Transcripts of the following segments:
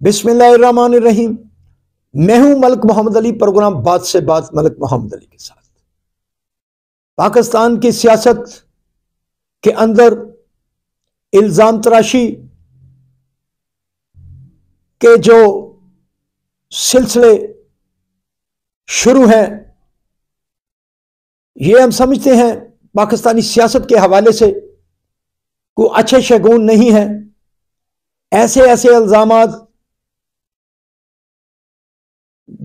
बिस्मिल्लाहिर्रहमानिर्रहीम। मैं हूं मलिक मोहम्मद अली, प्रोग्राम बात से बात मलिक मोहम्मद अली के साथ। पाकिस्तान की सियासत के अंदर इल्जाम तराशी के जो सिलसिले शुरू हैं, ये हम समझते हैं पाकिस्तानी सियासत के हवाले से कोई अच्छे शगुन नहीं है। ऐसे ऐसे इल्जामात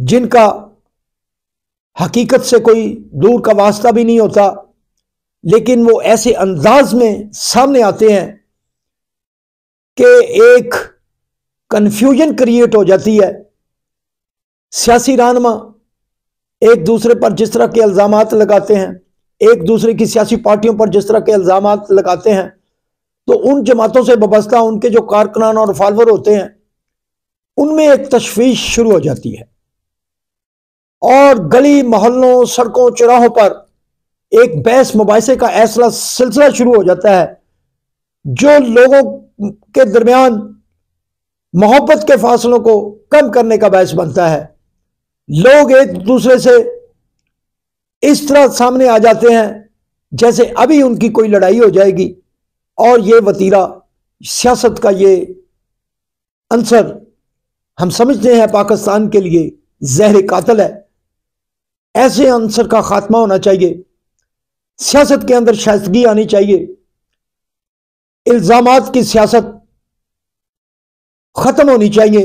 जिनका हकीकत से कोई दूर का वास्ता भी नहीं होता, लेकिन वो ऐसे अंदाज में सामने आते हैं कि एक कंफ्यूजन क्रिएट हो जाती है। सियासी रहनुमा एक दूसरे पर जिस तरह के इल्जामात लगाते हैं, एक दूसरे की सियासी पार्टियों पर जिस तरह के इल्जामात लगाते हैं, तो उन जमातों से वाबस्ता उनके जो कारकुनान और फॉलोअर होते हैं, उनमें एक तशवीश शुरू हो जाती है और गली मोहल्लों, सड़कों, चौराहों पर एक बहस मुबाहिसे का ऐसा सिलसिला शुरू हो जाता है जो लोगों के दरमियान मोहब्बत के फासलों को कम करने का बायस बनता है। लोग एक दूसरे से इस तरह सामने आ जाते हैं जैसे अभी उनकी कोई लड़ाई हो जाएगी, और ये वतीरा, सियासत का ये अंसर हम समझते हैं पाकिस्तान के लिए जहर कातिल है। ऐसे अंसर का खात्मा होना चाहिए। सियासत के अंदर शाइस्तगी आनी चाहिए। इल्जामात की सियासत खत्म होनी चाहिए।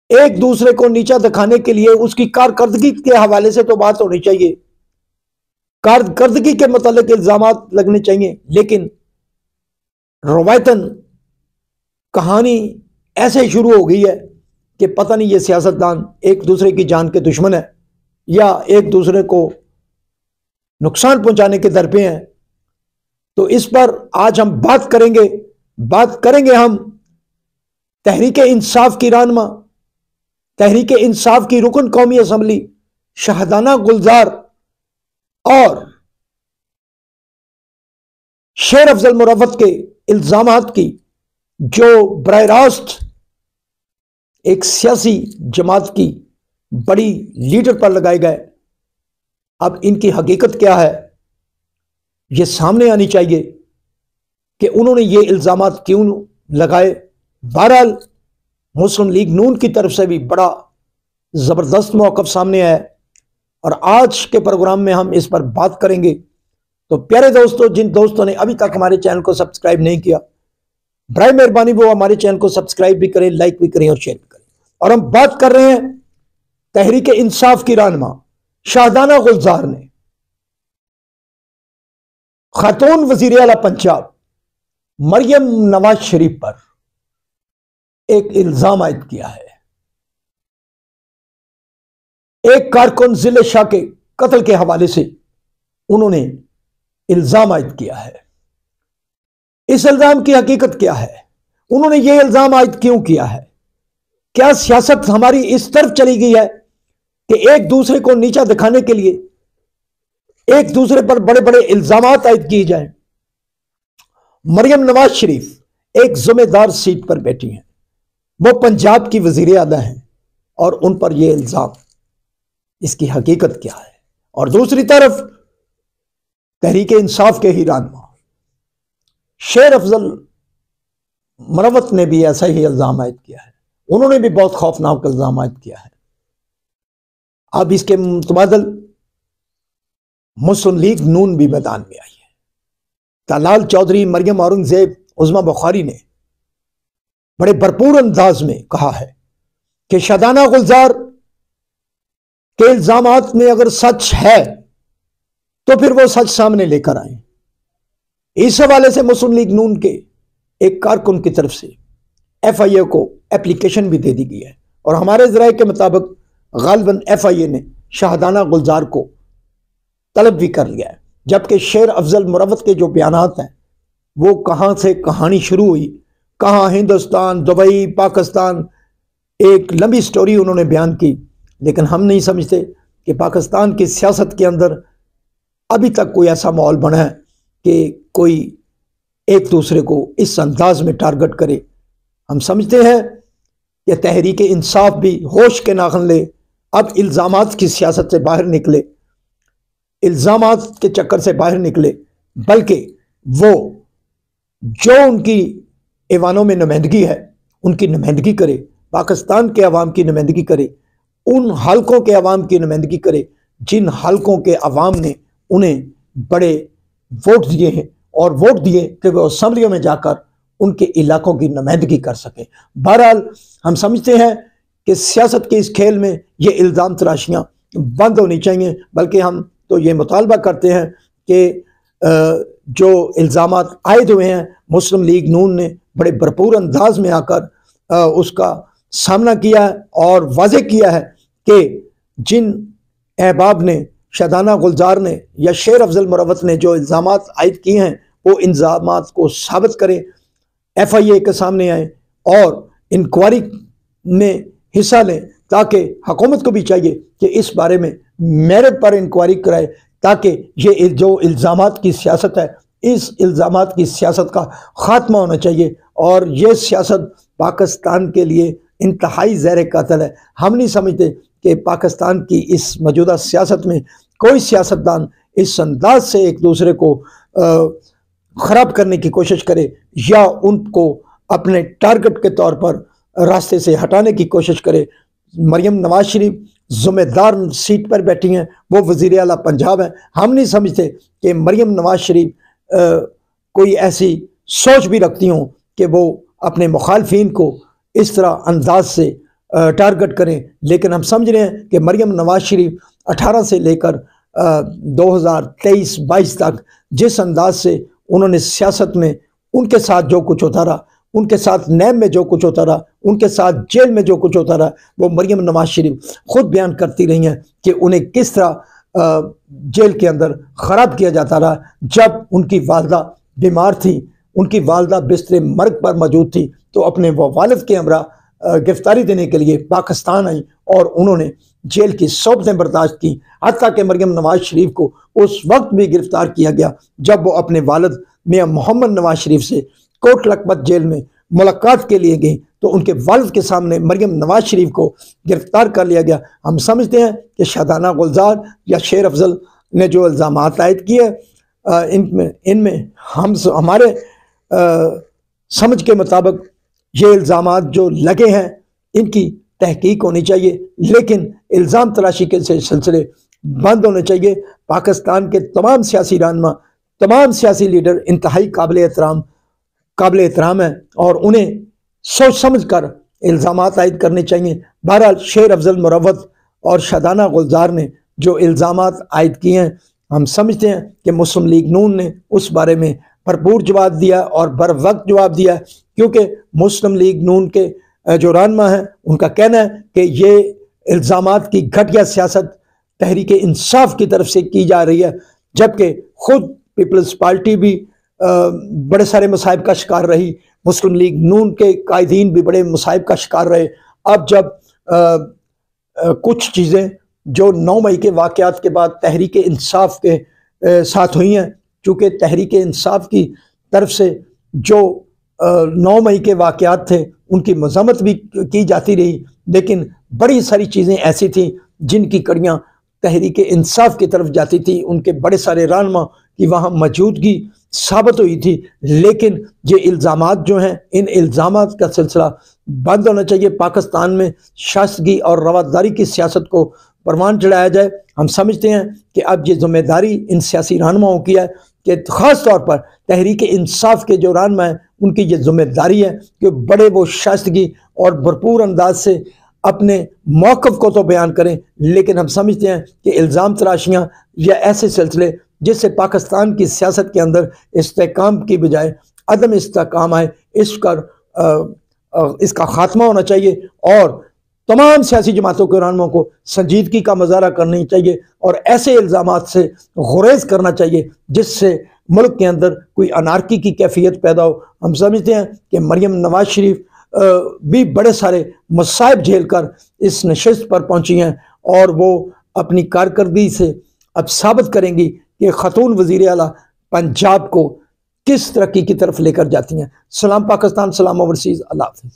एक दूसरे को नीचा दिखाने के लिए उसकी कारकर्दगी के हवाले से तो बात होनी चाहिए, कारकर्दगी के मुतालिक इल्जामात लगने चाहिए, लेकिन रवायतन कहानी ऐसे शुरू हो गई है कि पता नहीं ये सियासतदान एक दूसरे की जान के दुश्मन है या एक दूसरे को नुकसान पहुंचाने के दर पे हैं। तो इस पर आज हम बात करेंगे हम तहरीक इंसाफ की रहनुमा, तहरीक इंसाफ की रुकन कौमी असम्बली शाहदाना गुलजार और शेर अफजल मुरव्वत के इल्जामात की, जो बराह रास्त एक सियासी जमात की बड़ी लीडर पर लगाए गए। अब इनकी हकीकत क्या है, यह सामने आनी चाहिए कि उन्होंने ये इल्जामात क्यों लगाए। बहरहाल मुस्लिम लीग नून की तरफ से भी बड़ा ज़बरदस्त मौक़िफ़ सामने आया है और आज के प्रोग्राम में हम इस पर बात करेंगे। तो प्यारे दोस्तों, जिन दोस्तों ने अभी तक हमारे चैनल को सब्सक्राइब नहीं किया, बराए मेहरबानी वो हमारे चैनल को सब्सक्राइब भी करें, लाइक भी करें और शेयर भी करें। और हम बात कर रहे हैं तहरीक इंसाफ की रहनुमा शाहदाना गुलजार ने खातून वजीर आला पंजाब मरियम नवाज शरीफ पर एक इल्जाम आयद किया है। एक कारकुन जिले शाह के कत्ल के हवाले से उन्होंने इल्जाम आयद किया है। इस इल्जाम की हकीकत क्या है, उन्होंने ये इल्जाम आयद क्यों किया है? क्या सियासत हमारी इस तरफ चली गई है कि एक दूसरे को नीचा दिखाने के लिए एक दूसरे पर बड़े बड़े इल्जामात आयद किए जाएं? मरियम नवाज शरीफ एक जिम्मेदार सीट पर बैठी हैं, वो पंजाब की वजीर आला हैं और उन पर यह इल्जाम, इसकी हकीकत क्या है? और दूसरी तरफ तहरीक इंसाफ के ही रहनुमा शेर अफजल मुरव्वत ने भी ऐसा ही इल्जाम आयद किया है। उन्होंने भी बहुत खौफनाक इल्जाम आयद किया है। अब इसके मुतबादल मुस्लिम लीग नून भी मैदान में आई है। तलाल चौधरी, मरियम औरंगजेब, उज़मा बुखारी ने बड़े भरपूर अंदाज में कहा है कि शाहदाना गुलजार के इल्जामात में अगर सच है तो फिर वो सच सामने लेकर आए। इस हवाले से मुस्लिम लीग नून के एक कारकुन की तरफ से FIA को एप्लीकेशन भी दे दी गई है और हमारे ज़राए के मुताबिक गालिबन FIA ने शाहदाना गुलजार को तलब भी कर लिया है। जबकि शेर अफजल मुरव्वत के जो बयानात हैं, वो कहाँ से कहानी शुरू हुई, कहाँ हिंदुस्तान, दुबई, पाकिस्तान, एक लंबी स्टोरी उन्होंने बयान की। लेकिन हम नहीं समझते कि पाकिस्तान की सियासत के अंदर अभी तक कोई ऐसा माहौल बना है कि कोई एक दूसरे को इस अंदाज में टारगेट करे हम समझते हैं कि तहरीक इंसाफ भी होश के नाखन ले, अब इल्ज़ामात की सियासत से बाहर निकले, इल्ज़ामात के चक्कर से बाहर निकले, बल्कि वो जो उनकी ऐवानों में नुमाइंदगी है उनकी नुमाइंदगी करे, पाकिस्तान के अवाम की नुमाइंदगी करे, उन हलकों के अवाम की नुमाइंदगी करे जिन हलकों के अवाम ने उन्हें बड़े वोट दिए हैं और वोट दिए कि वो असम्बलियों में जाकर उनके इलाकों की नुमाइंदगी कर सकें। बहरहाल हम समझते हैं कि सियासत के इस खेल में ये इल्ज़ाम तराशियाँ बंद होनी चाहिए, बल्कि हम तो ये मुतालबा करते हैं कि जो इल्ज़ामात आयद हुए हैं मुस्लिम लीग नून ने बड़े भरपूर अंदाज में आकर उसका सामना किया है और वाज़ेह किया है कि जिन अहबाब ने, शादाना गुलजार ने या शेर अफजल मुरव्वत ने जो इल्ज़ामात आयद किए हैं वो इल्ज़ामात को साबित करें, FIA के सामने आए और इंक्वायरी में हिस्सा लें, ताकि हुकूमत को भी चाहिए कि इस बारे में मेरिट पर इंक्वायरी कराए, ताकि ये जो इल्ज़ामात की सियासत है इस इल्ज़ामात की सियासत का ख़ात्मा होना चाहिए। और ये सियासत पाकिस्तान के लिए इंतहाई ज़हर कत्ल है। हम नहीं समझते कि पाकिस्तान की इस मौजूदा सियासत में कोई सियासतदान इस अंदाज से एक दूसरे को ख़राब करने की कोशिश करे या उनको अपने टारगेट के तौर पर रास्ते से हटाने की कोशिश करे। मरियम नवाज शरीफ ज़िम्मेदार सीट पर बैठी हैं, वो वज़ीर आला पंजाब हैं। हम नहीं समझते कि मरियम नवाज शरीफ कोई ऐसी सोच भी रखती हों कि वो अपने मुखालफिन को इस तरह अंदाज से टारगेट करें, लेकिन हम समझ रहे हैं कि मरियम नवाज शरीफ 18 से लेकर 2023-22 तक जिस अंदाज से उन्होंने सियासत में उनके साथ जो कुछ होता रहा, उनके साथ नैब में जो कुछ होता रहा, उनके साथ जेल में जो कुछ होता रहा, वो मरियम नवाज शरीफ खुद बयान करती रही हैं कि उन्हें किस तरह जेल के अंदर ख़राब किया जाता रहा। जब उनकी वालदा बीमार थी, उनकी वालदा बिस्तर मर्ग पर मौजूद थी, तो अपने वो वालिद के हमरा गिरफ्तारी देने के लिए पाकिस्तान आई और उन्होंने जेल की सौबतें बर्दाश्त की। हत्ता कि मरियम नवाज शरीफ को उस वक्त भी गिरफ्तार किया गया जब वो अपने वालिद मियां मोहम्मद नवाज शरीफ से कोट लखपत जेल में मुलाकात के लिए गई, तो उनके वालिद के सामने मरियम नवाज शरीफ को गिरफ्तार कर लिया गया। हम समझते हैं कि शादाना गुलजार या शेर अफजल ने जो इल्ज़ामात आयद किए इनमें हमारे समझ के मुताबिक ये इल्ज़ामात जो लगे हैं इनकी तहकीक होनी चाहिए, लेकिन इल्ज़ाम तराशी के सिलसिले बंद होने चाहिए। पाकिस्तान के तमाम सियासी रहनुमा, तमाम सियासी लीडर इंतहाई काबिल एहतराम है और उन्हें सोच समझ कर इल्ज़ामात आयद करने चाहिए। बहरहाल शेर अफजल मुरव्वत और शादाना गुलजार ने जो इल्ज़ामात आयद किए हैं, हम समझते हैं कि मुस्लिम लीग नून ने उस बारे में भरपूर जवाब दिया और बर वक्त जवाब दिया, क्योंकि मुस्लिम लीग नून के जो रहनुमा हैं उनका कहना है कि ये इल्ज़ामात की घटिया सियासत तहरीक इंसाफ की तरफ से की जा रही है, जबकि खुद पीपल्स पार्टी भी बड़े सारे मसाइब का शिकार रही, मुस्लिम लीग नून के कायदीन भी बड़े मसाइब का शिकार रहे। अब जब कुछ चीज़ें जो 9 मई के वाक़यात के बाद तहरीक इंसाफ के साथ हुई हैं, चूँकि तहरीक इंसाफ की तरफ से जो 9 मई के वाक़यात थे उनकी मज़म्मत भी की जाती रही, लेकिन बड़ी सारी चीज़ें ऐसी थीं जिनकी कड़ियाँ तहरीक इंसाफ की तरफ जाती थी, उनके बड़े सारे रहनुमा की वहाँ मौजूदगी साबित हुई थी। लेकिन ये इल्ज़ामात जो हैं, इन इल्ज़ामात का सिलसिला बंद होना चाहिए। पाकिस्तान में शासगी और रवादारी की सियासत को परवान चढ़ाया जाए। हम समझते हैं कि अब ये जिम्मेदारी इन सियासी रहनुमाओं की है कि ख़ास तौर पर तहरीक इंसाफ के जो रहनुमा हैं उनकी ये जिम्मेदारी है कि बड़े वो शासगी और भरपूर अंदाज से अपने मौक़िफ़ को तो बयान करें, लेकिन हम समझते हैं कि इल्ज़ाम तराशियाँ या ऐसे सिलसिले जिससे पाकिस्तान की सियासत के अंदर इस्तेहकाम की बजाय अदम इस्तेहकाम आए, इसका ख़ात्मा होना चाहिए और तमाम सियासी जमातों के रहनुमाओं को संजीदगी का मुज़ाहरा करनी चाहिए और ऐसे इल्ज़ामात से गुरेज़ करना चाहिए जिससे मुल्क के अंदर कोई अनारकी की कैफियत पैदा हो। हम समझते हैं कि मरियम नवाज शरीफ भी बड़े सारे मसाइब झेल कर इस नशिस्त पर पहुंची हैं और वो अपनी कारकर्दगी से अब साबित करेंगी कि ख़ातून वज़ीर आला पंजाब को किस तरक्की की तरफ लेकर जाती हैं। सलाम पाकिस्तान, सलाम ओवरसीज, अल्लाह हाफिज़।